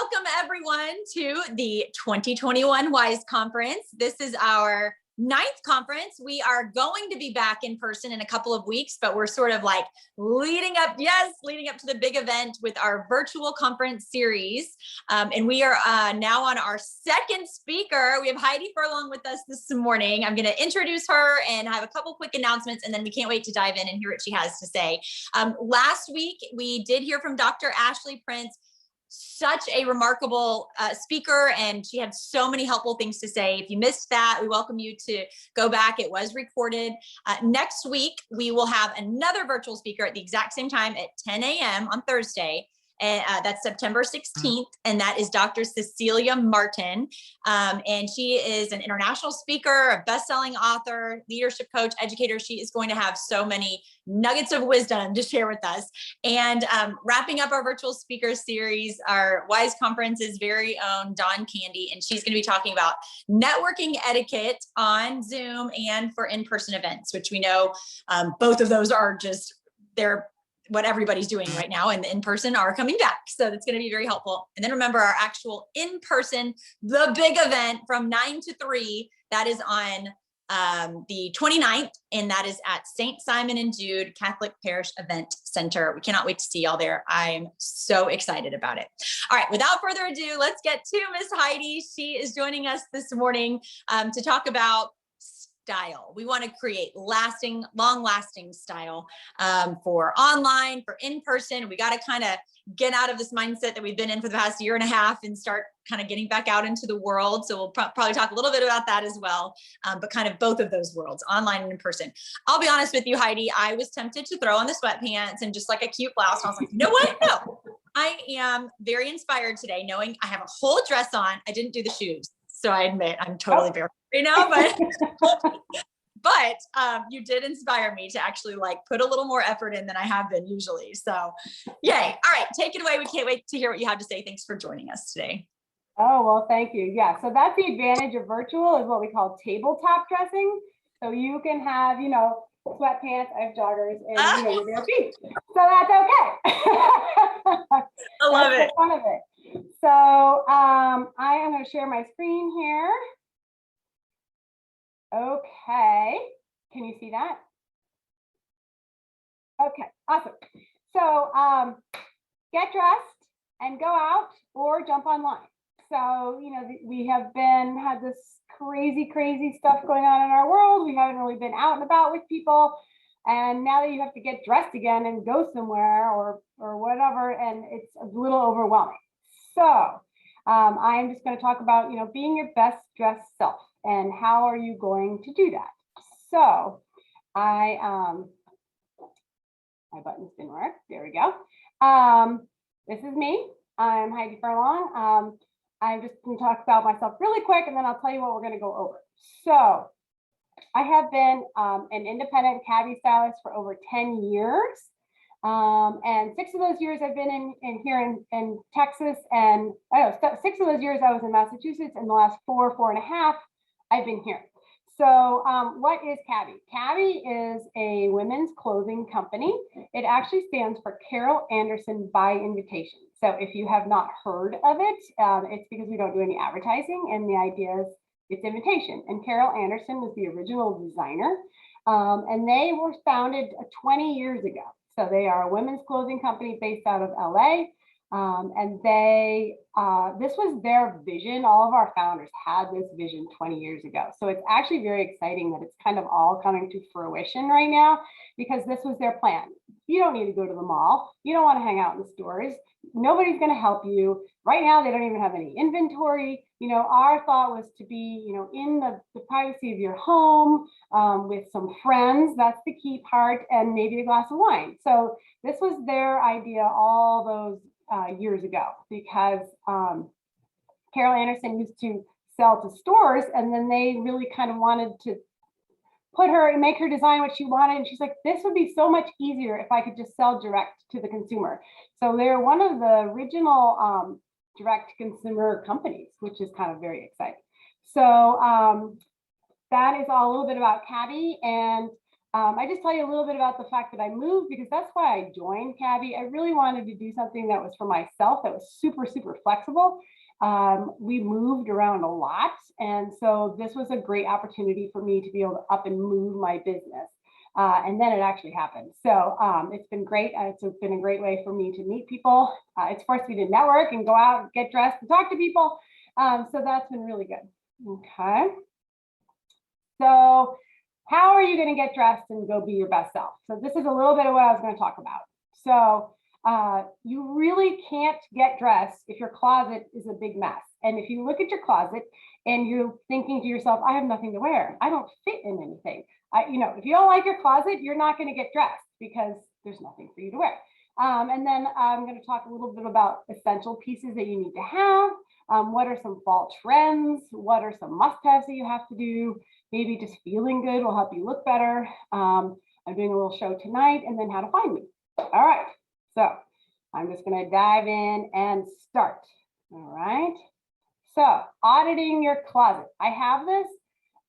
welcome everyone to the 2021 WISE conference. This is our 9th conference. We are going to be back in person in a couple of weeks, but we're sort of like leading up to the big event with our virtual conference series. And we are now on our second speaker. We have Heidi Furlong with us this morning. I'm going to introduce her and have a couple quick announcements, and then we can't wait to dive in and hear what she has to say. Last week, we did hear from Dr. Ashley Prince. Such a remarkable speaker, and she had so many helpful things to say. If you missed that, we welcome you to go back. It was recorded. Next week, we will have another virtual speaker at the exact same time at 10 a.m. on Thursday. That's September 16th, and that is Dr. Cecilia Martin. And she is an international speaker, a best-selling author, leadership coach, educator. She is going to have so many nuggets of wisdom to share with us. And wrapping up our virtual speaker series, our WISE Conference's very own Dawn Candy, and she's going to be talking about networking etiquette on Zoom and for in-person events, which we know both of those are just, they're what everybody's doing right now, and the in-person are coming back. So that's going to be very helpful. And then remember our actual in-person, the big event from 9 to 3, that is on the 29th, and that is at St. Simon and Jude Catholic Parish Event Center. We cannot wait to see y'all there. I'm so excited about it. All right, without further ado, let's get to Miss Heidi. She is joining us this morning to talk about style. We want to create lasting, long-lasting style for online, for in-person. We got to kind of get out of this mindset that we've been in for the past year and a half and start kind of getting back out into the world. So we'll probably talk a little bit about that as well, but kind of both of those worlds, online and in person. I'll be honest with you, Heidi, I was tempted to throw on the sweatpants and just like a cute blouse. And I was like, you know what? No, I am very inspired today, knowing I have a whole dress on. I didn't do the shoes. So I admit I'm totally barefoot right now, but you did inspire me to actually like put a little more effort in than I have been usually. So yay. All right, take it away. We can't wait to hear what you have to say. Thanks for joining us today. Oh, well, thank you. Yeah, so that's the advantage of virtual, is what we call tabletop dressing. So you can have, you know, sweatpants, I have joggers, and you know, your bare feet. So that's okay. I love it. The fun of it. So I am going to share my screen here. Okay, can you see that? Okay, awesome. So get dressed and go out or jump online. So, you know, we have had this crazy stuff going on in our world. We haven't really been out and about with people. And now that you have to get dressed again and go somewhere or whatever, and it's a little overwhelming. So I am just going to talk about, you know, being your best dressed self and how are you going to do that. So my buttons didn't work. There we go. This is me. I'm Heidi Furlong. I'm just going to talk about myself really quick, and then I'll tell you what we're going to go over. So I have been an independent cabbie stylist for over 10 years. And 6 of those years I've been here in Texas, and 6 of those years I was in Massachusetts, and the last 4.5 I've been here. So what is Cabbie? Cabbie is a women's clothing company. It actually stands for Carol Anderson by Invitation. So if you have not heard of it, it's because we don't do any advertising, and the idea is it's invitation. And Carol Anderson was the original designer, and they were founded 20 years ago. So they are a women's clothing company based out of LA. And this was their vision. All of our founders had this vision 20 years ago. So it's actually very exciting that it's kind of all coming to fruition right now, because this was their plan. You don't need to go to the mall. You don't want to hang out in the stores. Nobody's going to help you. Right now, they don't even have any inventory. You know, our thought was to be, you know, in the privacy of your home with some friends. That's the key part, and maybe a glass of wine. So this was their idea all those years ago, because Carol Anderson used to sell to stores, and then they really kind of wanted to put her and make her design what she wanted. And she's like, this would be so much easier if I could just sell direct to the consumer. So they're one of the original direct consumer companies, which is kind of very exciting. So that is all a little bit about Cabbie. And I just tell you a little bit about the fact that I moved because that's why I joined Cabby. I really wanted to do something that was for myself that was super, super flexible. We moved around a lot. And so this was a great opportunity for me to be able to up and move my business. And then it actually happened. So it's been great. It's been a great way for me to meet people. It's forced me to network and go out and get dressed and talk to people. So that's been really good. Okay. So how are you going to get dressed and go be your best self? So this is a little bit of what I was going to talk about. So you really can't get dressed if your closet is a big mess. And if you look at your closet and you're thinking to yourself, I have nothing to wear. I don't fit in anything. If you don't like your closet, you're not going to get dressed because there's nothing for you to wear. And then I'm going to talk a little bit about essential pieces that you need to have. What are some fall trends? What are some must-haves that you have to do? Maybe just feeling good will help you look better. I'm doing a little show tonight, and then how to find me. All right, so I'm just going to dive in and start. All right, so auditing your closet. I have this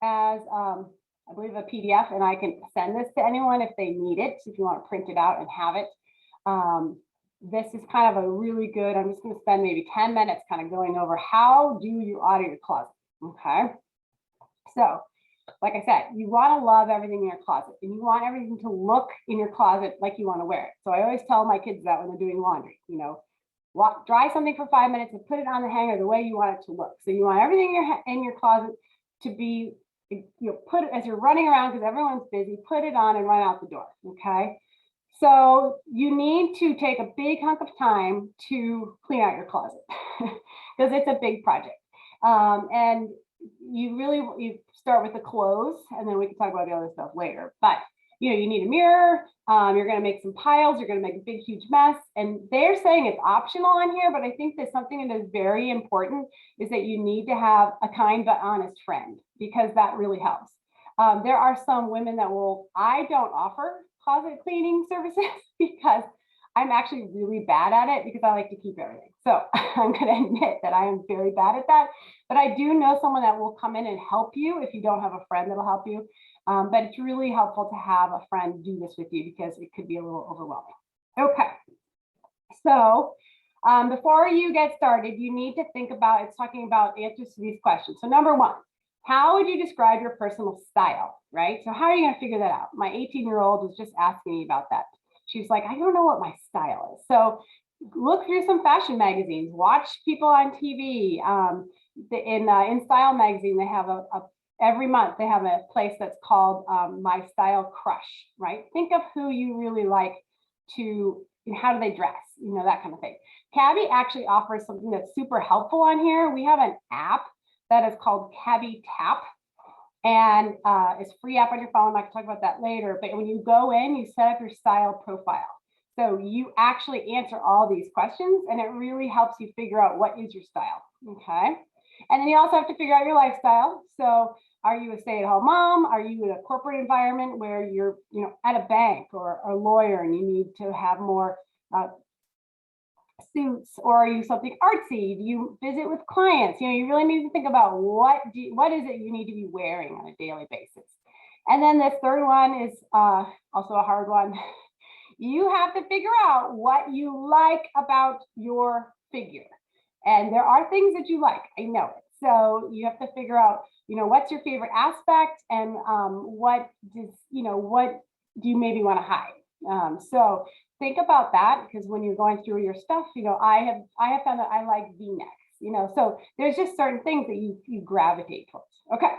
as, I believe, a PDF, and I can send this to anyone if they need it, if you want to print it out and have it. This is kind of a really good, I'm just going to spend maybe 10 minutes kind of going over how do you audit your closet, okay? So, like I said, you want to love everything in your closet, and you want everything to look in your closet like you want to wear it. So I always tell my kids that when they're doing laundry, dry something for 5 minutes and put it on the hanger the way you want it to look. So you want everything in your closet to be, put it as you're running around because everyone's busy, put it on and run out the door, okay? So you need to take a big hunk of time to clean out your closet because it's a big project. And you start with the clothes, and then we can talk about the other stuff later. But you need a mirror. You're going to make some piles. You're going to make a big, huge mess. And they're saying it's optional on here, but I think that something that is very important is that you need to have a kind but honest friend, because that really helps. There are some women that I don't offer closet cleaning services because I'm actually really bad at it because I like to keep everything. So I'm going to admit that I am very bad at that, but I do know someone that will come in and help you if you don't have a friend that'll help you. But it's really helpful to have a friend do this with you because it could be a little overwhelming. Okay. So before you get started, you need to think about, it's talking about answers to these questions. So number one, how would you describe your personal style, right? So how are you going to figure that out? My 18-year-old was just asking me about that. She's like, I don't know what my style is. So look through some fashion magazines, watch people on TV. In Style magazine, they have every month they have a place that's called My Style Crush, right? Think of who you really like to, how do they dress, that kind of thing. Cabby actually offers something that's super helpful on here. We have an app that is called Cabby Tap. And it's a free app on your phone. I can talk about that later. But when you go in, you set up your style profile. So you actually answer all these questions, and it really helps you figure out what is your style. Okay. And then you also have to figure out your lifestyle. So are you a stay-at-home mom? Are you in a corporate environment where you're, at a bank or a lawyer and you need to have more suits, or are you something artsy? Do you visit with clients? You really need to think about what is it you need to be wearing on a daily basis. And then this third one is also a hard one. You have to figure out what you like about your figure. And there are things that you like, I know it. So you have to figure out, what's your favorite aspect, and what do you maybe want to hide? So think about that, because when you're going through your stuff, I have found that I like V-necks, so there's just certain things that you gravitate towards. Okay.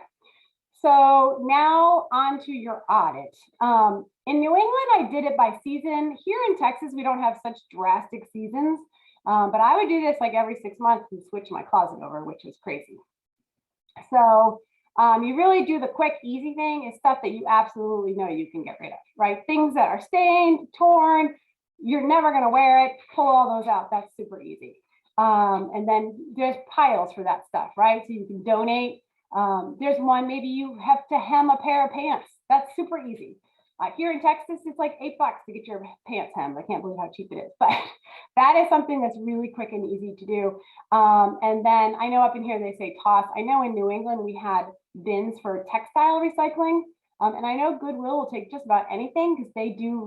So now on to your audit. In New England, I did it by season. Here in Texas, we don't have such drastic seasons, but I would do this like every 6 months and switch my closet over, which was crazy. So you really do the quick, easy thing is stuff that you absolutely know you can get rid of, right? Things that are stained, torn, you're never going to wear it, pull all those out. That's super easy. And then there's piles for that stuff, right? So you can donate. There's one, maybe you have to hem a pair of pants. That's super easy. Here in Texas, it's like $8 to get your pants hemmed. I can't believe how cheap it is, but that is something that's really quick and easy to do. And then I know up in here they say toss. I know in New England we had bins for textile recycling. And I know Goodwill will take just about anything because they do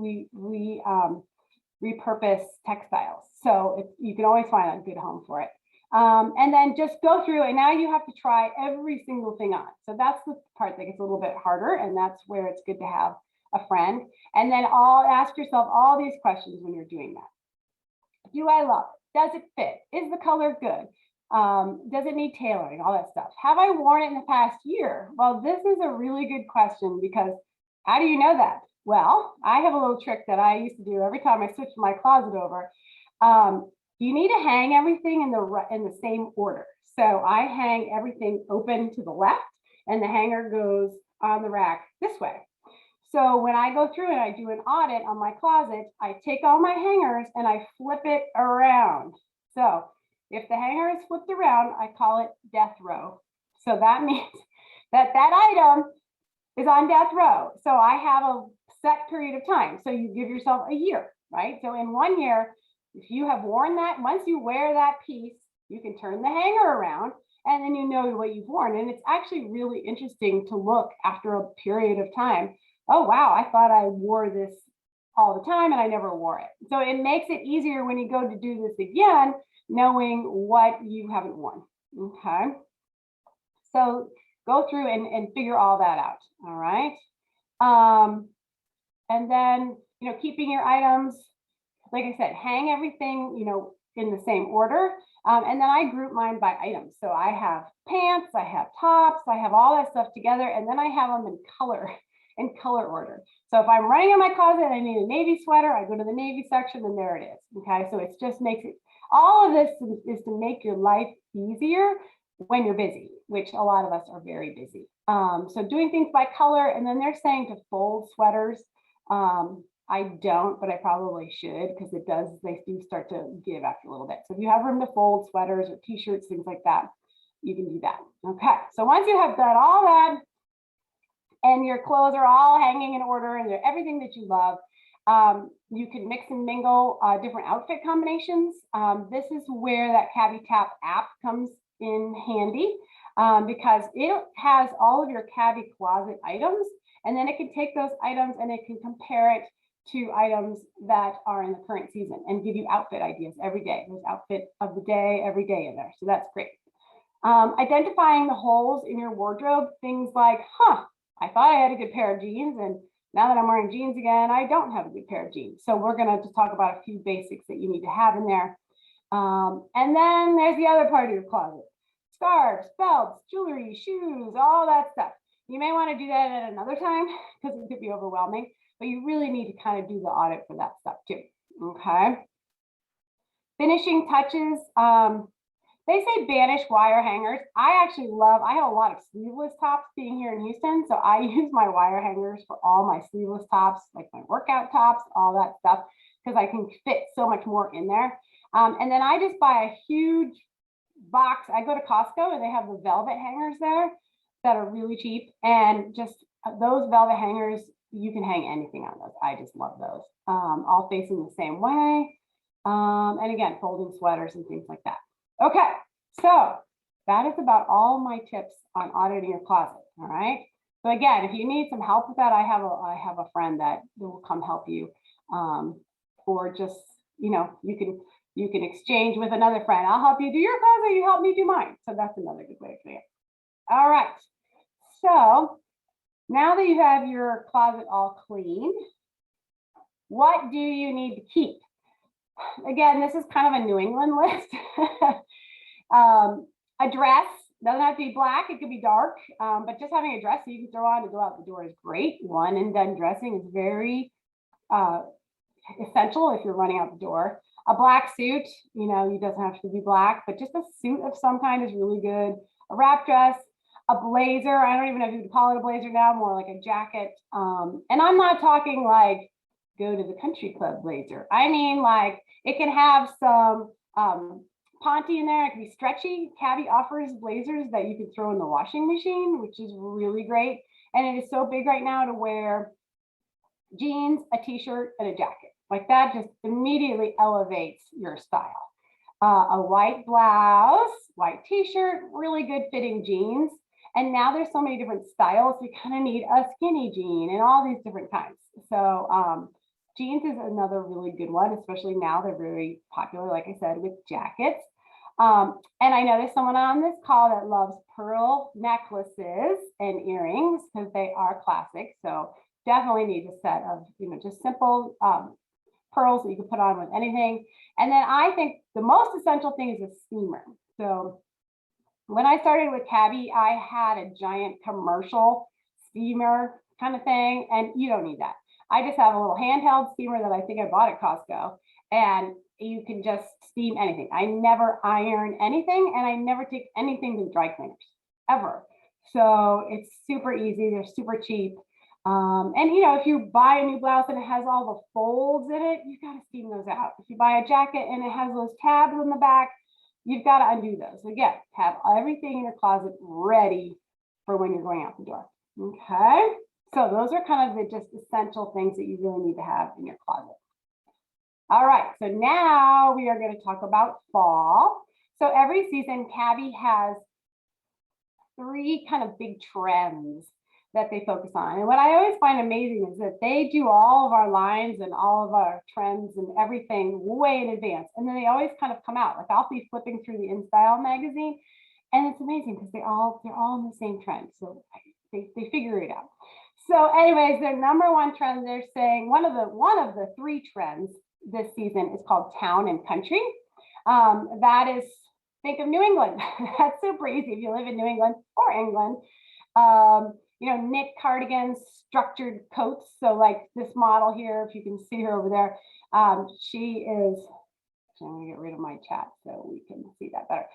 repurpose textiles. So you can always find a good home for it. And then just go through, and now you have to try every single thing on. So that's the part that gets a little bit harder, and that's where it's good to have a friend. And then ask yourself all these questions when you're doing that. Do I love it? Does it fit? Is the color good? Does it need tailoring? All that stuff. Have I worn it in the past year? Well, this is a really good question, because how do you know that? Well, I have a little trick that I used to do every time I switched my closet over. You need to hang everything in the same order. So I hang everything open to the left, and the hanger goes on the rack this way. So when I go through and I do an audit on my closet, I take all my hangers and I flip it around. So if the hanger is flipped around, I call it death row. So that means that item is on death row. So I have a set period of time. So you give yourself a year, right? So in 1 year, if you have worn that, once you wear that piece, you can turn the hanger around, and then you know what you've worn. And it's actually really interesting to look after a period of time. Oh, wow, I thought I wore this all the time and I never wore it. So it makes it easier when you go to do this again, knowing what you haven't worn. Okay. So go through and figure all that out. All right. And then, keeping your items, like I said, hang everything, in the same order. And then I group mine by items. So I have pants, I have tops, I have all that stuff together, and then I have them in color order. So if I'm running in my closet and I need a navy sweater, I go to the navy section and there it is. Okay, so it just makes it, all of this is to make your life easier when you're busy, which a lot of us are very busy. So doing things by color, and then they're saying to fold sweaters. I don't, but I probably should, because they do start to give after a little bit. So if you have room to fold sweaters or t-shirts, things like that, you can do that. Okay, so once you have done all that, and your clothes are all hanging in order and they're everything that you love, you can mix and mingle different outfit combinations. This is where that Cabbie Tap app comes in handy, because it has all of your Cabbie closet items, and then it can take those items and it can compare it to items that are in the current season and give you outfit ideas every day. There's outfit of the day every day in there, so that's great. Identifying the holes in your wardrobe, things like, I thought I had a good pair of jeans, and now that I'm wearing jeans again, I don't have a good pair of jeans. So we're going to just talk about a few basics that you need to have in there. And then there's the other part of your closet: scarves, belts, jewelry, shoes, all that stuff. You may want to do that at another time because it could be overwhelming, but you really need to kind of do the audit for that stuff too. Okay. Finishing touches. They say banish wire hangers. I have a lot of sleeveless tops being here in Houston. So I use my wire hangers for all my sleeveless tops, like my workout tops, all that stuff, because I can fit so much more in there. And then I just buy a huge box. I go to Costco and they have the velvet hangers there that are really cheap. And just those velvet hangers, you can hang anything on those. I just love those. All facing the same way. And again, folding sweaters and things like that. Okay, so that is about all my tips on auditing your closet. All right. So again, if you need some help with that, I have a friend that will come help you, or just, you can exchange with another friend. I'll help you do your closet, you help me do mine. So that's another good way to do it. All right. So now that you have your closet all clean, what do you need to keep? Again, this is kind of a New England list. A dress doesn't have to be black, it could be dark, but just having a dress that you can throw on to go out the door is great. One and done dressing is very essential if you're running out the door. A black suit, it doesn't have to be black, but just a suit of some kind is really good. A wrap dress, a blazer. I don't even know if you would call it a blazer now, more like a jacket. And I'm not talking like go to the country club blazer. I mean, like, it can have some ponte in there. It can be stretchy. Cabbie offers blazers that you can throw in the washing machine, which is really great. And it is so big right now to wear jeans, a t-shirt, and a jacket. Like, that just immediately elevates your style. A white blouse, white t-shirt, really good fitting jeans. And now there's so many different styles. You kind of need a skinny jean and all these different kinds. So jeans is another really good one, especially now they're very popular, like I said, with jackets. And I know there's someone on this call that loves pearl necklaces and earrings because they are classic. So definitely need a set of, just simple pearls that you can put on with anything. And then I think the most essential thing is a steamer. So when I started with Tabby, I had a giant commercial steamer kind of thing, and you don't need that. I just have a little handheld steamer that I think I bought at Costco, and you can just steam anything. I never iron anything, and I never take anything to the dry cleaners, ever. So it's super easy. They're super cheap. And if you buy a new blouse and it has all the folds in it, you got to steam those out. If you buy a jacket and it has those tabs in the back, you've got to undo those. Again, have everything in your closet ready for when you're going out the door. Okay. So those are kind of the just essential things that you really need to have in your closet. All right. So now we are going to talk about fall. So every season, Tabby has 3 kind of big trends that they focus on. And what I always find amazing is that they do all of our lines and all of our trends and everything way in advance. And then they always kind of come out. Like I'll be flipping through the InStyle magazine, and it's amazing because they're all in the same trend. So they figure it out. So anyways, their number one trend, they're saying one of the 3 trends this season is called town and country. That is, think of New England. That's super easy if you live in New England or England. Knit cardigans, structured coats. So like this model here, if you can see her over there, she is, I'm gonna get rid of my chat so we can see that better.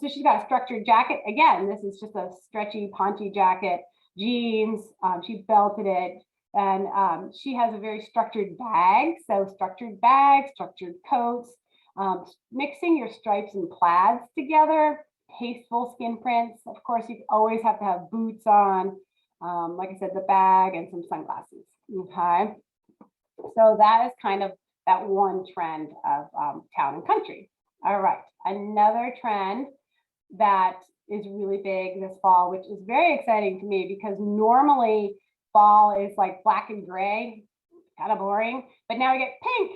So she's got a structured jacket. Again, this is just a stretchy, paunchy jacket, jeans, she belted it, and she has a very structured bag. So structured bags, structured coats, mixing your stripes and plaids together, tasteful skin prints. Of course, you always have to have boots on, like I said, the bag and some sunglasses. Okay, so that is kind of that one trend of town and country. All right, another trend that is really big this fall, which is very exciting to me because normally fall is like black and gray, kind of boring, but now we get pink.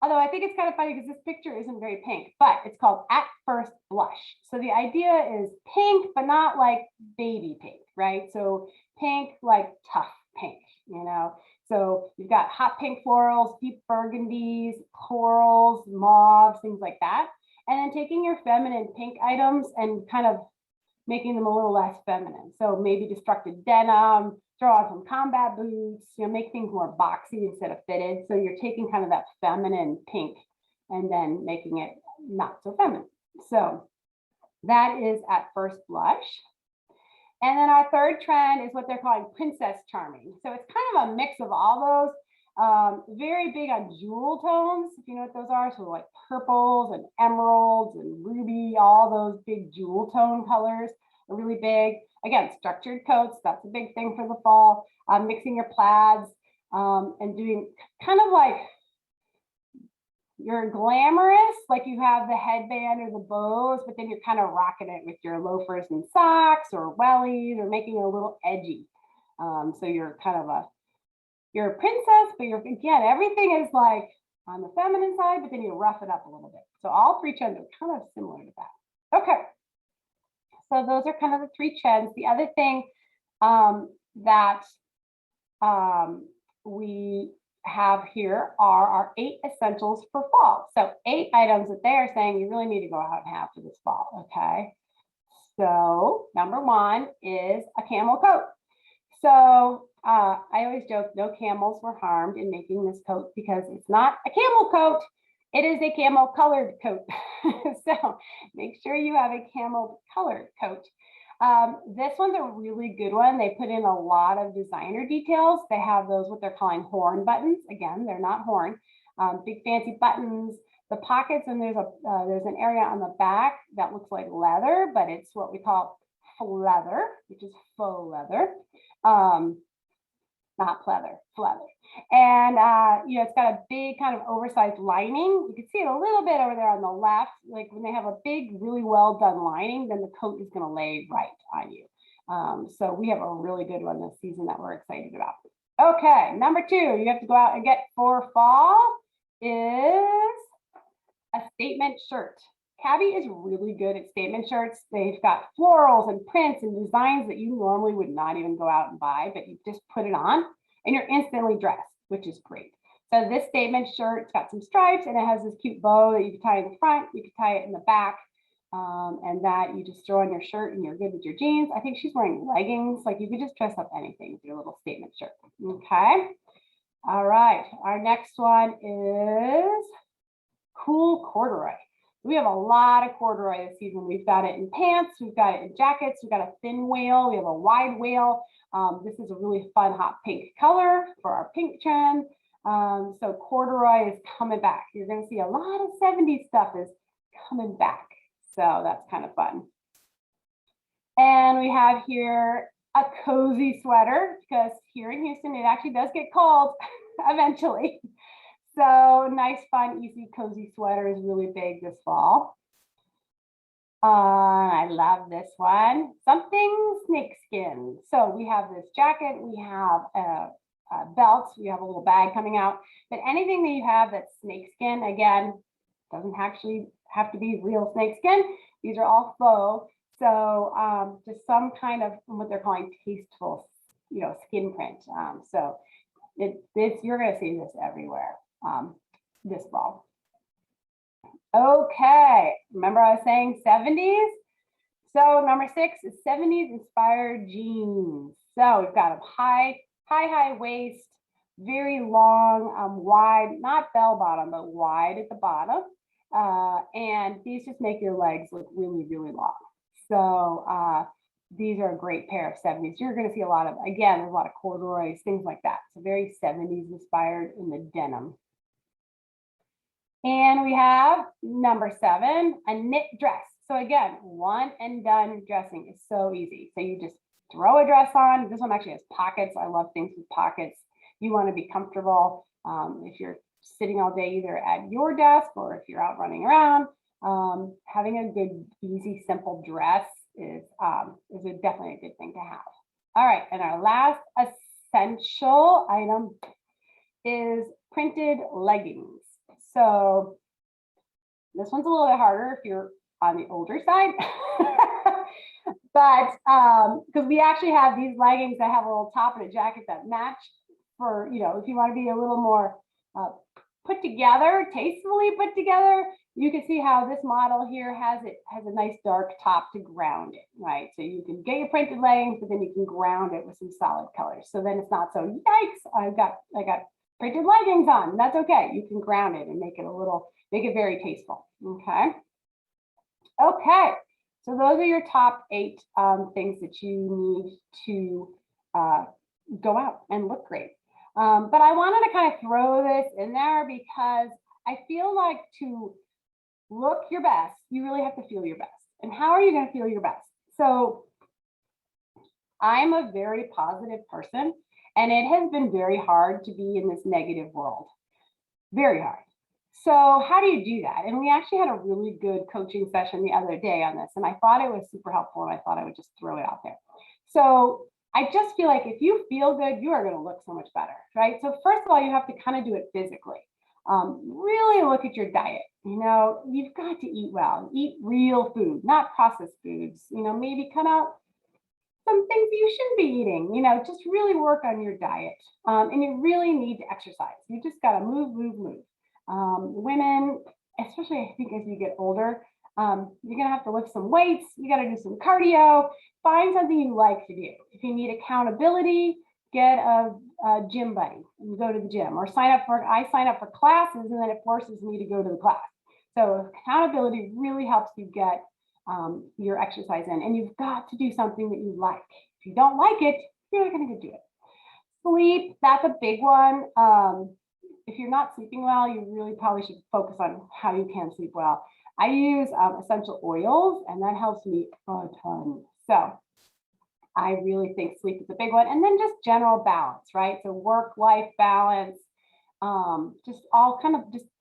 Although I think it's kind of funny because this picture isn't very pink, but it's called At First Blush. So the idea is pink, but not like baby pink, right? So pink, like tough pink, So you've got hot pink florals, deep burgundies, corals, mauves, things like that. And then taking your feminine pink items and kind of making them a little less feminine. So maybe destructed denim, throw on some combat boots, make things more boxy instead of fitted. So you're taking kind of that feminine pink and then making it not so feminine. So that is At First Blush. And then our third trend is what they're calling Princess Charming. So it's kind of a mix of all those. Very big on jewel tones, if you know what those are. So like purples and emeralds and ruby, all those big jewel tone colors are really big. Again, structured coats, that's a big thing for the fall. Mixing your plaids and doing kind of like you're glamorous, like you have the headband or the bows, but then you're kind of rocking it with your loafers and socks or wellies or making it a little edgy. So you're kind of you're a princess, but again, everything is like on the feminine side, but then you rough it up a little bit. So all 3 trends are kind of similar to that. Okay. So those are kind of the 3 trends. The other thing that we have here are our 8 essentials for fall. So 8 items that they are saying you really need to go out and have for this fall. Okay. So number 1 is a camel coat. So I always joke, no camels were harmed in making this coat because it's not a camel coat. It is a camel colored coat. So make sure you have a camel colored coat. This one's a really good one. They put in a lot of designer details. They have those, what they're calling horn buttons. Again, they're not horn. Big fancy buttons, the pockets, and there's an area on the back that looks like leather, but it's what we call leather, which is faux leather. Not pleather, leather. And it's got a big kind of oversized lining. You can see it a little bit over there on the left. Like when they have a big, really well done lining, then the coat is going to lay right on you. So we have a really good one this season that we're excited about. Okay, number 2, you have to go out and get for fall is a statement shirt. Cabby is really good at statement shirts. They've got florals and prints and designs that you normally would not even go out and buy, but you just put it on and you're instantly dressed, which is great. So this statement shirt, it's got some stripes and it has this cute bow that you can tie in the front, you can tie it in the back, and that you just throw on your shirt and you're good with your jeans. I think she's wearing leggings, like you could just dress up anything with your little statement shirt. Okay. All right. Our next one is cool corduroy. We have a lot of corduroy this season. We've got it in pants, we've got it in jackets, we've got a thin wale, we have a wide wale. This is a really fun hot pink color for our pink trend. So corduroy is coming back. You're going to see a lot of 70s stuff is coming back. So that's kind of fun. And we have here a cozy sweater, because here in Houston, it actually does get cold eventually. So nice, fun, easy, cozy sweater is really big this fall. I love this one. Something snakeskin. So we have this jacket, we have a belt, we have a little bag coming out, but anything that you have that's snakeskin, again, doesn't actually have to be real snakeskin. These are all faux. So just some kind of what they're calling tasteful, skin print. So you're going to see this everywhere this fall. Okay, remember I was saying 70s? So number 6 is 70s inspired jeans. So we've got a high waist, very long, wide, not bell bottom, but wide at the bottom. And these just make your legs look really, really long. So these are a great pair of 70s. You're going to see a lot of, again, there's a lot of corduroys, things like that. So very 70s inspired in the denim. And we have number 7, a knit dress. So again, one and done dressing is so easy. So you just throw a dress on. This one actually has pockets. I love things with pockets. You want to be comfortable. If you're sitting all day, either at your desk or if you're out running around, having a good, easy, simple dress is definitely a good thing to have. All right, and our last essential item is printed leggings. So this one's a little bit harder if you're on the older side, but because we actually have these leggings that have a little top and a jacket that match for, if you want to be a little more put together, tastefully put together. You can see how this model here has a nice dark top to ground it, right? So you can get your printed leggings, but then you can ground it with some solid colors. So then it's not so, yikes, I got printed leggings on. That's okay. You can ground it and make it very tasteful. Okay. Okay. So those are your top 8 things that you need to go out and look great. But I wanted to kind of throw this in there because I feel like to look your best, you really have to feel your best. And how are you going to feel your best? So I'm a very positive person, and it has been very hard to be in this negative world. Very hard. So how do you do that? And we actually had a really good coaching session the other day on this, and I thought it was super helpful, and I thought I would just throw it out there. So I just feel like if you feel good, you are going to look so much better, right? So first of all, you have to kind of do it physically. Really look at your diet. You've got to eat well, eat real food, not processed foods. Maybe cut out some things you shouldn't be eating. Just really work on your diet. And you really need to exercise. You just got to move. Women, especially I think as you get older, you're going to have to lift some weights. You got to do some cardio. Find something you like to do. If you need accountability, get a gym buddy and go to the gym, or I sign up for classes, and then it forces me to go to the class. So accountability really helps you get your exercise in, and you've got to do something that you like. If you don't like it, you're not going to do it. Sleep, that's a big one. If you're not sleeping well, you really probably should focus on how you can sleep well. I use essential oils, and that helps me a ton. So I really think sleep is a big one. And then just general balance, right? So work-life balance, just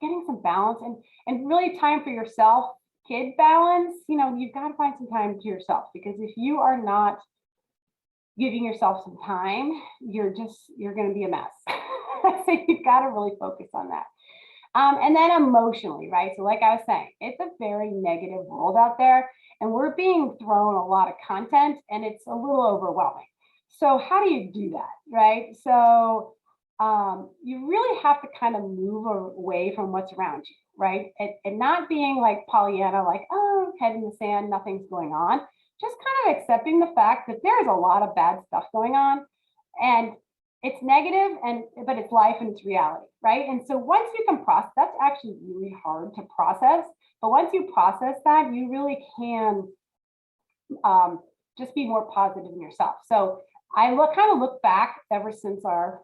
getting some balance and really time for yourself. Kid balance, you've got to find some time to yourself, because if you are not giving yourself some time, you're going to be a mess. So you've got to really focus on that. And then emotionally, right? So like I was saying, it's a very negative world out there, and we're being thrown a lot of content, and it's a little overwhelming. So how do you do that, right? So you really have to kind of move away from what's around you, right? And not being like Pollyanna, like, oh, head in the sand, nothing's going on. Just kind of accepting the fact that there's a lot of bad stuff going on, and it's negative, but it's life and it's reality, right? And so once you can process, that's actually really hard to process. But once you process that, you really can just be more positive in yourself. So I kind of look back ever since our,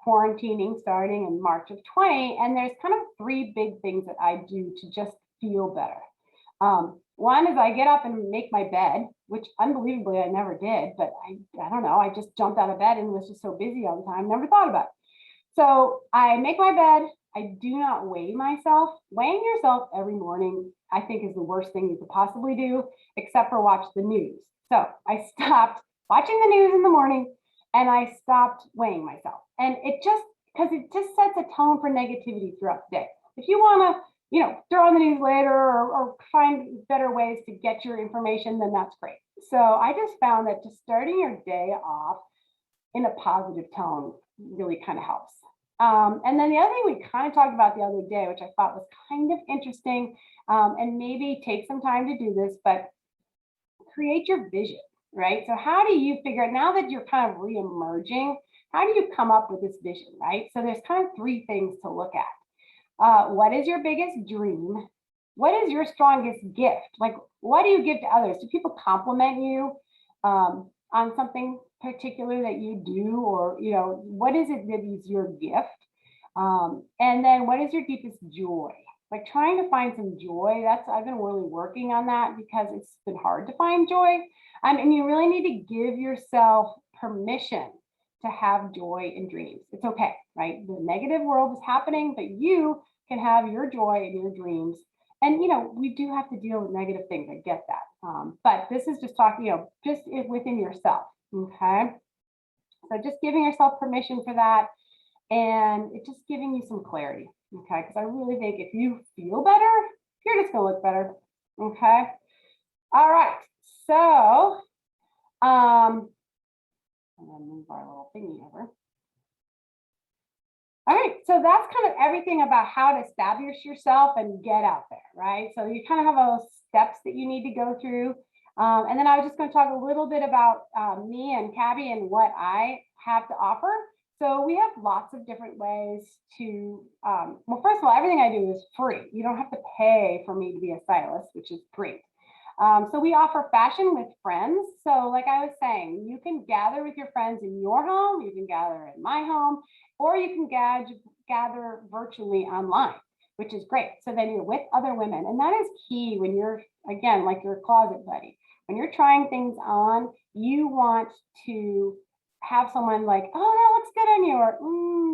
quarantining starting in March of 20, and there's kind of three big things that I do to just feel better. One is I get up and make my bed, which unbelievably I never did, but I don't know, I just jumped out of bed and was just so busy all the time, never thought about it. So I make my bed. I do not weigh myself. Weighing yourself every morning, I think, is the worst thing you could possibly do, except for watch the news. So I stopped watching the news in the morning, and I stopped weighing myself. And because it just sets a tone for negativity throughout the day. If you want to, throw on the news later or find better ways to get your information, then that's great. So I just found that just starting your day off in a positive tone really kind of helps. And then the other thing we kind of talked about the other day, which I thought was kind of interesting, and maybe take some time to do this, but create your vision, right? So how do you figure out, now that you're kind of re-emerging, how do you come up with this vision, right? So there's kind of three things to look at. What is your biggest dream? What is your strongest gift? Like, what do you give to others? Do people compliment you on something particular that you do? Or, what is it that is your gift? And then what is your deepest joy? Like trying to find some joy. I've been really working on that because it's been hard to find joy. And you really need to give yourself permission to have joy in dreams. It's okay, right? The negative world is happening, but you can have your joy in your dreams. And, we do have to deal with negative things. I get that. But this is just talking, just within yourself. Okay. So just giving yourself permission for that. And it's just giving you some clarity. Okay. Because I really think if you feel better, you're just going to look better. Okay. All right. So, and then move our little thingy over. All right, so that's kind of everything about how to establish yourself and get out there, right? So you kind of have those steps that you need to go through. And then I was just going to talk a little bit about me and Cabby and what I have to offer. So we have lots of different ways to, well, first of all, everything I do is free. You don't have to pay for me to be a stylist, which is great. So we offer fashion with friends. So like I was saying, you can gather with your friends in your home, you can gather in my home, or you can gather virtually online, which is great. So then you're with other women. And that is key when you're, again, like your closet buddy. When you're trying things on, you want to have someone like, oh, that looks good on you, or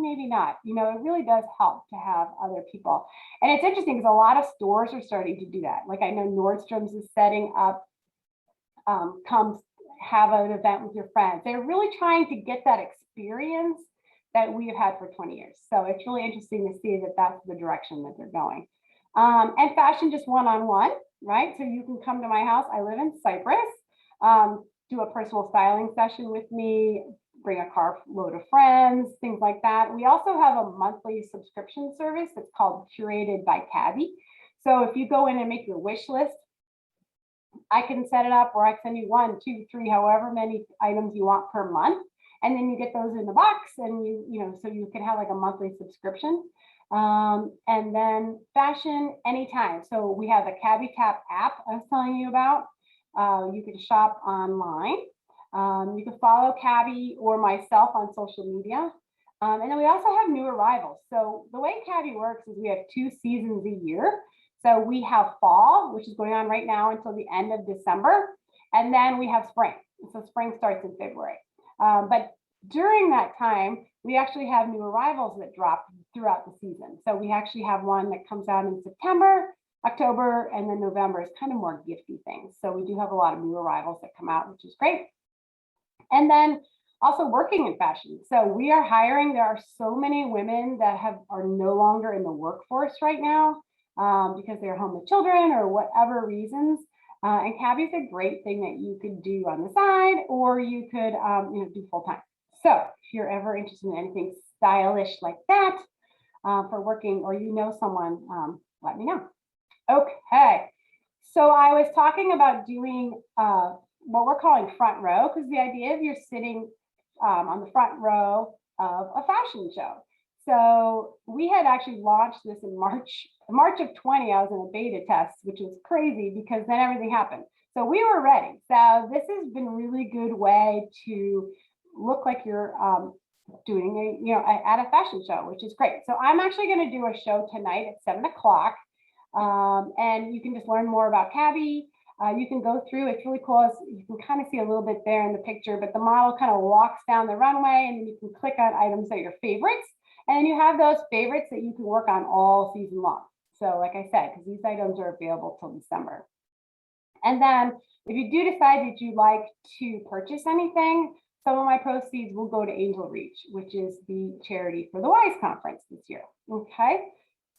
maybe not. It really does help to have other people. And it's interesting because a lot of stores are starting to do that. Like I know Nordstrom's is setting up, come have an event with your friends. They're really trying to get that experience that we have had for 20 years. So it's really interesting to see that that's the direction that they're going. And fashion just one-on-one, right? So you can come to my house. I live in Cyprus. Do a personal styling session with me, bring a car load of friends, things like that. We also have a monthly subscription service that's called Curated by Cabby. So if you go in and make your wish list, I can set it up, or I can send you 1, 2, 3, however many items you want per month. And then you get those in the box, and so you can have like a monthly subscription. And then fashion anytime. So we have the Cabby Tap app I was telling you about. You can shop online. You can follow Cabby or myself on social media. And then we also have new arrivals. So the way Cabby works is we have 2 seasons a year. So we have fall, which is going on right now until the end of December. And then we have spring. So spring starts in February. But during that time, we actually have new arrivals that drop throughout the season. So we actually have one that comes out in September, October, and then November is kind of more gifty things. So we do have a lot of new arrivals that come out, which is great. And then also working in fashion. So we are hiring. There are so many women that are no longer in the workforce right now because they're home with children or whatever reasons. And Cabby is a great thing that you could do on the side, or you could do full time. So if you're ever interested in anything stylish like that for working, or someone, let me know. Okay. So I was talking about doing what we're calling front row, because the idea of you're sitting on the front row of a fashion show. So we had actually launched this in March of 20. I was in a beta test, which was crazy because then everything happened. So we were ready. So this has been a really good way to look like you're doing at a fashion show, which is great. So I'm actually going to do a show tonight at 7 o'clock. And you can just learn more about Cabby. You can go through, it's really cool. You can kind of see a little bit there in the picture, but the model kind of walks down the runway, and then you can click on items that are your favorites. And then you have those favorites that you can work on all season long. So like I said, because these items are available till December. And then if you do decide that you'd like to purchase anything, some of my proceeds will go to Angel Reach, which is the charity for the WISE conference this year. Okay.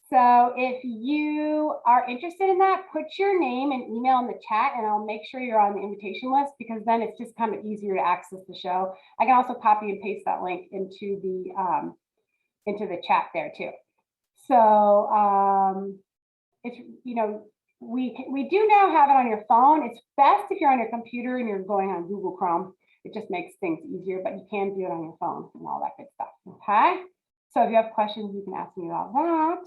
So if you are interested in that, put your name and email in the chat, and I'll make sure you're on the invitation list, because then it's just kind of easier to access the show. I can also copy and paste that link into the chat there too. So if we do now have it on your phone. It's best if you're on your computer and you're going on Google Chrome. It just makes things easier, but you can do it on your phone and all that good stuff. Okay. So if you have questions, you can ask me about that.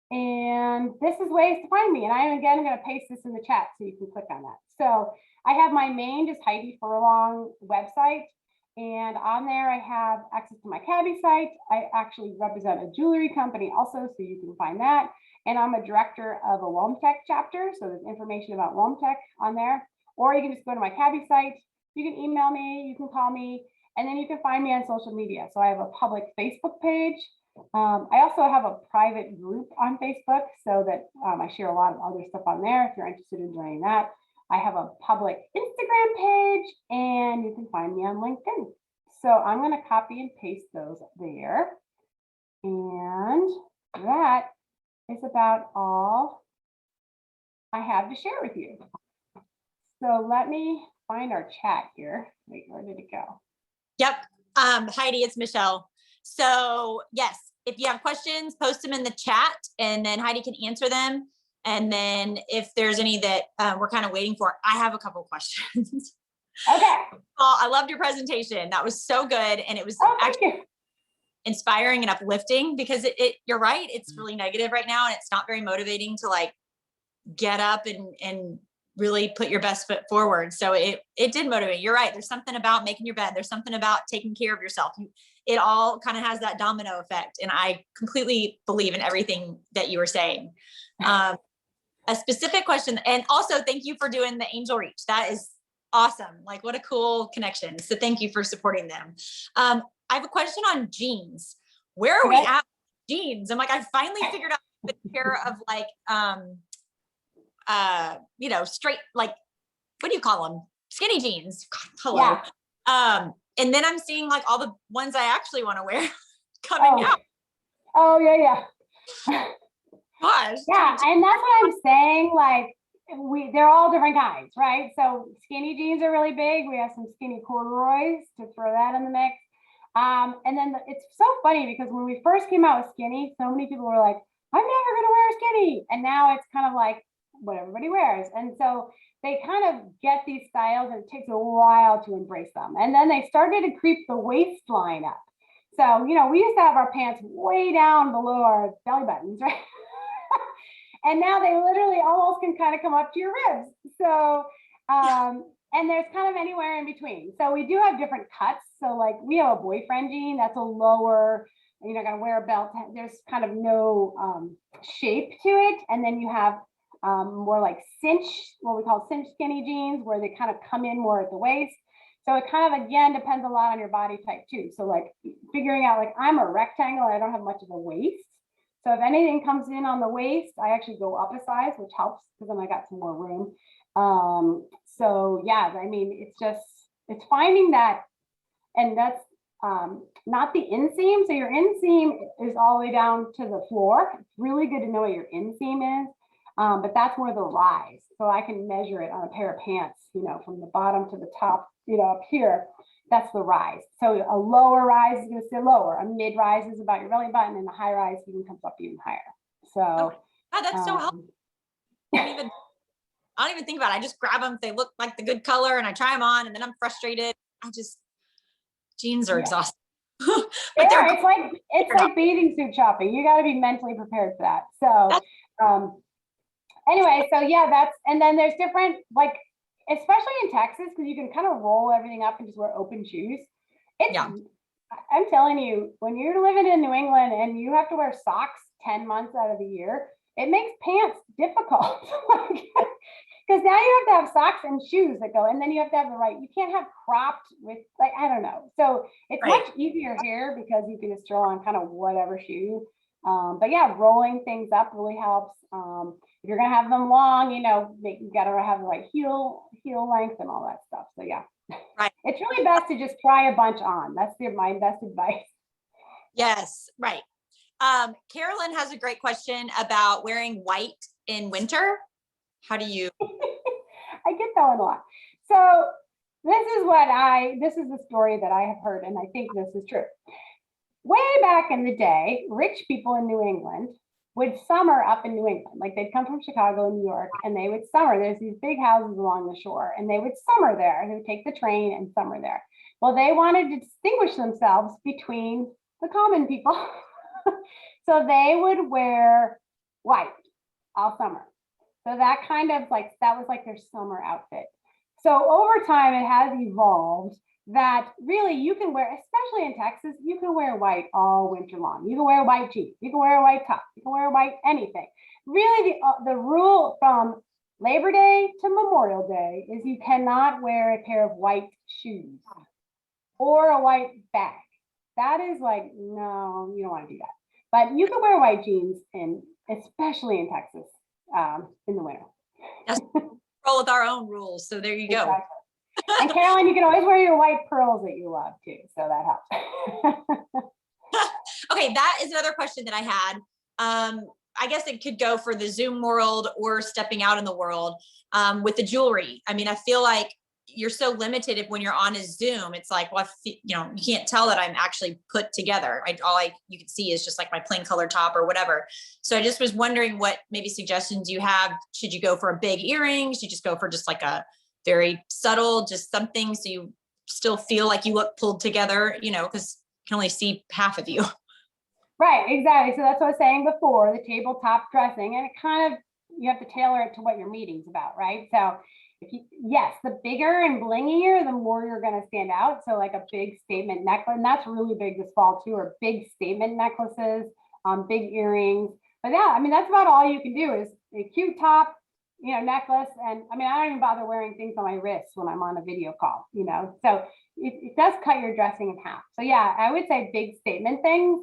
And this is ways to find me. And I'm going to paste this in the chat so you can click on that. So I have my main, just Heidi Furlong website. And on there, I have access to my Cabby site. I actually represent a jewelry company also, so you can find that. And I'm a director of a WOMTech chapter. So there's information about WOMTech on there. Or you can just go to my Cabby site. You can email me, you can call me, and then you can find me on social media. So I have a public Facebook page. I also have a private group on Facebook, so that I share a lot of other stuff on there if you're interested in joining that. I have a public Instagram page, and you can find me on LinkedIn. So I'm going to copy and paste those there. And that is about all I have to share with you. So let me find our chat here. Wait, where did it go? Yep. Heidi, it's Michelle. So yes, if you have questions, post them in the chat, and then Heidi can answer them. And then if there's any that we're kind of waiting for, I have a couple of questions. Okay. Oh, I loved your presentation. That was so good. And it was actually inspiring and uplifting, because you're right. It's really negative right now. And it's not very motivating to like get up and really put your best foot forward. So it did motivate. You're right. There's something about making your bed. There's something about taking care of yourself. It all kind of has that domino effect. And I completely believe in everything that you were saying. A specific question. And also thank you for doing the Angel Reach. That is awesome. Like, what a cool connection. So thank you for supporting them. I have a question on jeans. Where are we at with jeans? I'm like, I finally figured out the pair of like, straight, like, what do you call them? Skinny jeans. God, hello. Yeah. And then I'm seeing like all the ones I actually want to wear coming out. Oh yeah. Gosh. Yeah, and that's what I'm saying. Like they're all different kinds, right? So skinny jeans are really big. We have some skinny corduroys to throw that in the mix. And then it's so funny because when we first came out with skinny, so many people were like, I'm never gonna wear skinny. And now it's kind of like what everybody wears. And so they kind of get these styles, and it takes a while to embrace them. And then they started to creep the waistline up. So, we used to have our pants way down below our belly buttons, right? And now they literally almost can kind of come up to your ribs. So, and there's kind of anywhere in between. So we do have different cuts. So like we have a boyfriend jean that's a lower, you're not gonna wear a belt. There's kind of no shape to it. And then you have more like cinch, what we call cinch skinny jeans, where they kind of come in more at the waist. So it kind of, again, depends a lot on your body type too. So like figuring out, like I'm a rectangle, I don't have much of a waist. So if anything comes in on the waist, I actually go up a size, which helps because then I got some more room. So yeah, I mean, it's finding that, and that's not the inseam. So your inseam is all the way down to the floor. It's really good to know what your inseam is, but that's where the rise. So I can measure it on a pair of pants, from the bottom to the top, up here. That's the rise. So a lower rise is going to stay lower. A mid rise is about your belly button, and a high rise even comes up even higher. So okay. Oh, that's so helpful. I don't even think about it. I just grab them. They look like the good color and I try them on, and then I'm frustrated. Jeans are exhausting. But yeah, it's like bathing suit shopping. You got to be mentally prepared for that. So anyway, so yeah, and then there's different, like, especially in Texas, because you can kind of roll everything up and just wear open shoes. I'm telling you, when you're living in New England and you have to wear socks 10 months out of the year, it makes pants difficult. Because now you have to have socks and shoes that go, and then you have to have you can't have cropped with, like, I don't know. So it's much easier here because you can just throw on kind of whatever shoe. But yeah, rolling things up really helps. If you're gonna have them long, you gotta have the right heel length and all that stuff. So yeah, it's really best to just try a bunch on. That's my best advice. Yes, right. Carolyn has a great question about wearing white in winter. How do you? I get that one a lot. So this is the story that I have heard, and I think this is true. Way back in the day, rich people in New England would summer up in New England. Like, they'd come from Chicago and New York, and they would summer. There's these big houses along the shore, and they would summer there. They would take the train and summer there. Well, they wanted to distinguish themselves between the common people. So they would wear white all summer. So that was like their summer outfit. So over time, it has evolved that really you can wear, especially in Texas, you can wear white all winter long. You can wear white jeans, you can wear a white top, you can wear white anything. Really, the rule from Labor Day to Memorial Day is you cannot wear a pair of white shoes or a white bag. That is like, no, you don't want to do that. But you can wear white jeans, especially in Texas, in the winter. Yes, roll with our own rules. So there you go. Exactly. And Carolyn, you can always wear your white pearls that you love too. So that helps. Okay, that is another question that I had. I guess it could go for the Zoom world or stepping out in the world with the jewelry. I mean, I feel like you're so limited if when you're on a Zoom, it's like, well, you can't tell that I'm actually put together. You can see is just like my plain color top or whatever. So I just was wondering what maybe suggestions you have. Should you go for a big earring? Should you just go for just like a very subtle, just something so you still feel like you look pulled together, because you can only see half of you. Right, exactly. So that's what I was saying before, the tabletop dressing, and it kind of, you have to tailor it to what your meeting's about, right? So yes, the bigger and blingier, the more you're going to stand out. So like a big statement necklace, and that's really big this fall too, or big statement necklaces, big earrings. But yeah, I mean, that's about all you can do is a cute top, necklace. And I mean, I don't even bother wearing things on my wrists when I'm on a video call, so it does cut your dressing in half. So yeah, I would say big statement things,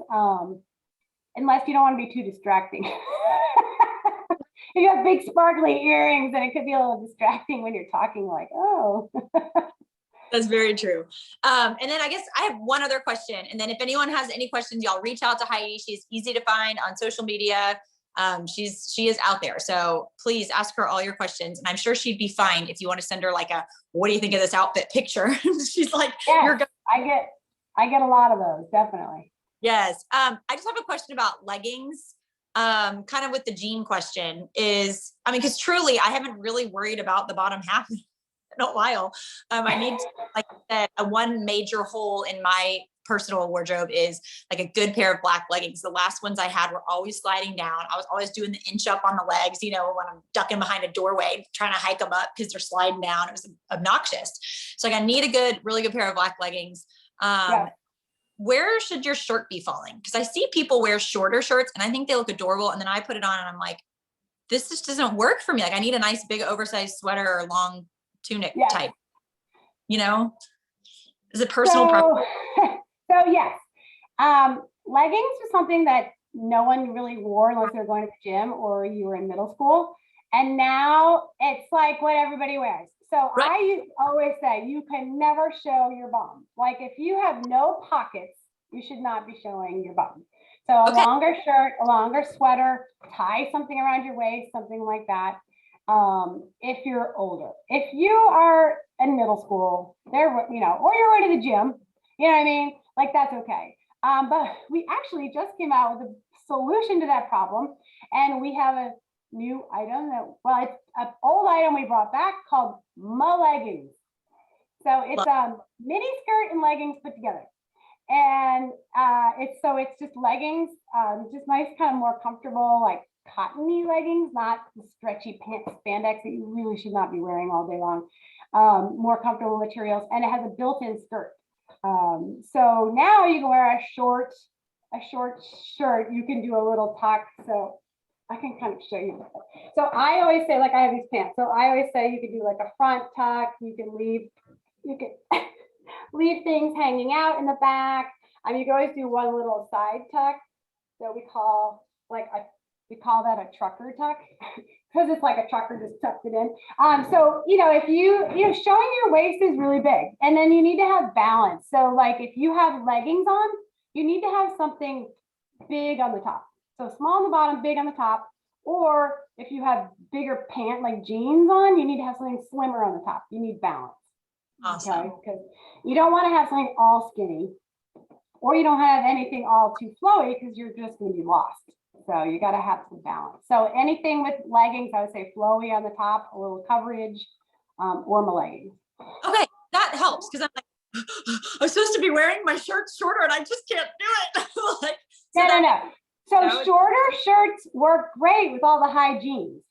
unless you don't want to be too distracting. If you have big sparkly earrings, then it could be a little distracting when you're talking, like, oh. That's very true. And then I guess I have one other question. And then if anyone has any questions, y'all reach out to Heidi. She's easy to find on social media. She is out there. So please ask her all your questions. And I'm sure she'd be fine if you want to send her like what do you think of this outfit picture? She's like, yes, you're good. I get a lot of those, definitely. Yes. I just have a question about leggings. Kind of with the jean question is, because truly I haven't really worried about the bottom half in a while. I need to, like I said, one major hole in my personal wardrobe is like a good pair of black leggings. The last ones I had were always sliding down. I was always doing the inch up on the legs, when I'm ducking behind a doorway, trying to hike them up because they're sliding down. It was obnoxious. So like I need a really good pair of black leggings. Yes. Where should your shirt be falling? Because I see people wear shorter shirts and I think they look adorable. And then I put it on and I'm like, this just doesn't work for me. Like I need a nice big oversized sweater or long tunic type, is it personal preference? So yes, leggings are something that no one really wore unless they're going to the gym or you were in middle school. And now it's like what everybody wears. So Right. I always say you can never show your bum. Like if you have no pockets, you should not be showing your bum. So a Okay. longer shirt, a longer sweater, tie something around your waist, something like that. If you're older, if you are in middle school, or you're going to the gym, you know what I mean? Like that's okay. But we actually just came out with a solution to that problem, and we have a new item it's an old item we brought back called leggings. So it's mini skirt and leggings put together. And it's just leggings, just nice, kind of more comfortable, like cottony leggings, not the stretchy spandex that you really should not be wearing all day long. More comfortable materials, and it has a built-in skirt. So now you can wear a short shirt. You can do a little tuck. So I can kind of show you. So I always say, like I have these pants. So I always say you could do like a front tuck. You can leave things hanging out in the back. You can always do one little side tuck that we call that a trucker tuck because it's like a trucker just tucked it in. So if showing your waist is really big, and then you need to have balance. So like if you have leggings on, you need to have something big on the top. So small on the bottom, big on the top. Or if you have bigger pant like jeans on, you need to have something slimmer on the top. You need balance. Awesome. Okay, because you don't want to have something all skinny, or you don't have anything all too flowy because you're just going to be lost. So you got to have some balance. So anything with leggings, I would say flowy on the top, a little coverage, or my leggings. Okay, that helps because I'm like, I'm supposed to be wearing my shirts shorter and I just can't do it. Like, no. So shorter shirts work great with all the high jeans.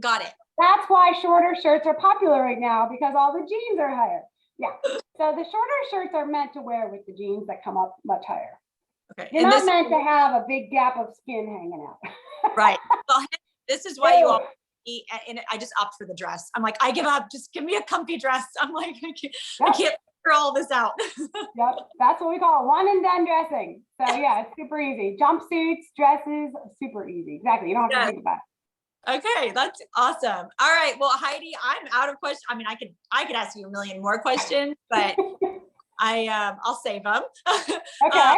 Got it. That's why shorter shirts are popular right now, because all the jeans are higher. Yeah. So the shorter shirts are meant to wear with the jeans that come up much higher. Okay. You're not meant to have a big gap of skin hanging out. Right. Well, this is why you all eat, and I just opt for the dress. I'm like, I give up. Just give me a comfy dress. I'm like, I can't figure all this out. Yep. That's what we call one and done dressing. So yeah, it's super easy. Jumpsuits, dresses, super easy. Exactly. You don't have to think about it. Okay, that's awesome. All right. Well, Heidi, I'm out of questions. I mean, I could ask you a million more questions, but I'll save them. Okay.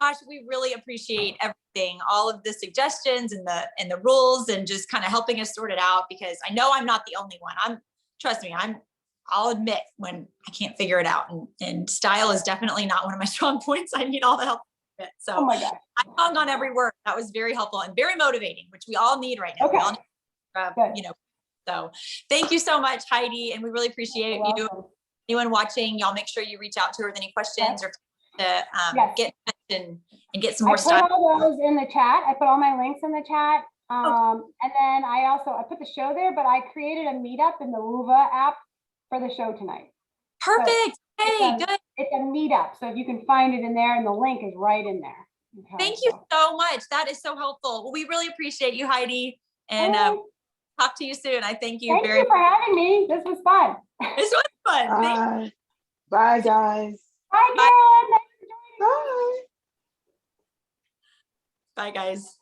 Gosh, we really appreciate everything, all of the suggestions and the rules, and just kind of helping us sort it out, because I know I'm not the only one. Trust me, I'll admit when I can't figure it out, and style is definitely not one of my strong points. I need all the help. So oh my gosh. I hung on every word. That was very helpful and very motivating, which we all need right now. Okay. We all need, so thank you so much, Heidi. And we really appreciate you. Anyone watching, y'all make sure you reach out to her with any questions or to get and get some more stuff. I put all those in the chat. I put all my links in the chat. And then I put the show there, but I created a meetup in the Wova app for the show tonight. Perfect. So hey, good. It's a meetup. So if you can find it in there, and the link is right in there. Okay, thank you so much. That is so helpful. Well, we really appreciate you, Heidi. And talk to you soon. I thank you Thank you for having me. This was fun. This was fun. Bye, guys. Bye, Carolyn. Thanks for joining me. Bye. Bye, guys.